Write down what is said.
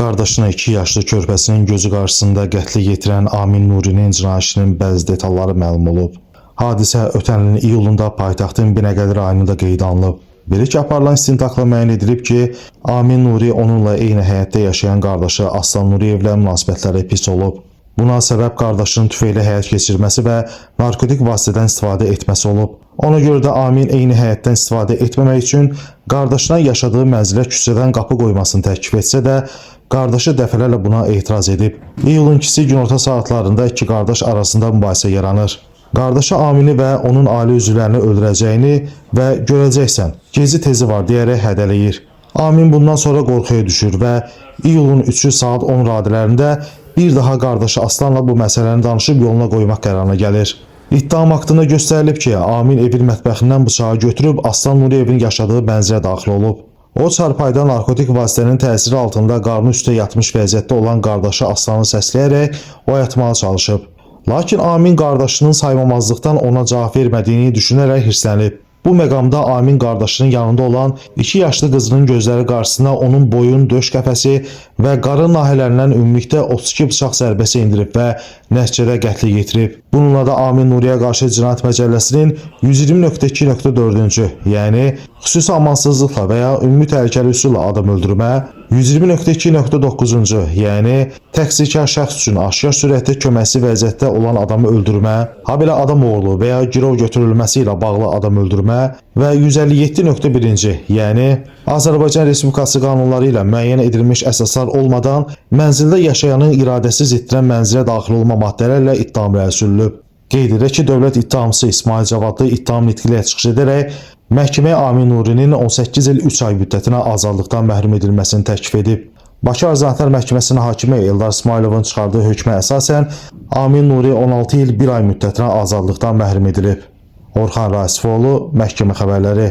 Qardaşına 2 yaşlı körpəsinin gözü qarşısında qətlə yetirən Amin Nurinin cinayətinin bəzi detalları məlum olub. Hadisə ötən ilin iyulunda paytaxtın Binəqədi rayonunda qeydə alınıb. Belə ki, aparılan istintaqla müəyyən edilib ki, Amin Nuri onunla eyni həyətdə yaşayan qardaşı Aslan Nuriyevlə münasibətləri pis olub. Buna səbəb qardaşının tüfeyle həyat keçirməsi və narkotik vasitədən istifadə etməsi olub. Ona görə də Amin eyni həyətdən istifadə etməmək üçün qardaşına yaşadığı mənzilə küçədən qapı qoymasını təklif etsə də, qardaşı dəfələrlə buna etiraz edib. İyulun 2-si günorta saatlarında iki qardaş arasında mübahisə yaranır. Qardaşı Amini və onun ailə üzvlərini öldürəcəyini və görəcəksən, gezi tezi var deyərək hədələyir. Amin bundan sonra qorxuya düşür və iyulun 3-ü saat 10 radələrində bir daha qardaşı Aslanla bu məsələni danışıb yoluna qoymaq qərarına gəlir. İttiham haqqında göstərilib ki, Amin evin mətbəxindən bıçağı götürüb Aslan Nuriyevin yaşadığı mənzilə daxil olub. O çarpayda narkotik vasitənin təsiri altında qarnı üstə yatmış vəziyyətdə olan qardaşı Aslanı səsləyərək oyatmağa çalışıb. Lakin Amin qardaşının saymamazlıqdan ona cavab vermədiyini düşünərək hirslənib. Bu məqamda Amin qardaşının yanında olan 2 yaşlı qızının gözləri qarşısına onun boyun, döş qəfəsi və qarın nahiyələrindən ümumilikdə 32 bıçaq zərbəsi indirib və nəticədə qətlə yetirib. Bununla da Amin Nuriyə qarşı Cinayət Məcəlləsinin 120.2.4-cü, yəni xüsusi amansızlıqla və ya ümumi təhlükəli üsulla adam öldürmə, 120.2.9-cu, yəni təqsirkar şəxs üçün aşkar sürətdə köməksiz vəziyyətdə olan adamı öldürmə, habelə adam oğurluğu və ya girov götürülməsi ilə bağlı adam öldürmə və 157.1-ci, yəni Azərbaycan Respublikası qanunları ilə müəyyən edilmiş əsaslar olmadan mənzildə yaşayanın iradəsiz etdirən mənzilə daxil olma maddələrlə ittiham sürülüb. Qeyd edək ki, dövlət ittihamçısı İsmail Cavadlı ittiham nitqi ilə çıxış edərək məhkəməyə Amin Nurinin 18 il 3 ay müddətinə azadlıqdan məhrum edilməsini təklif edib. Bakı Ağır Cinayətlər Məhkəməsinin hakimi Eldar İsmailovun çıxardığı hökmə əsasən Amin Nuri 16 il 1 ay müddətinə azadlıqdan məhrum edilib. Orxan Rasifoğlu, Məhkəmə Xəbərləri.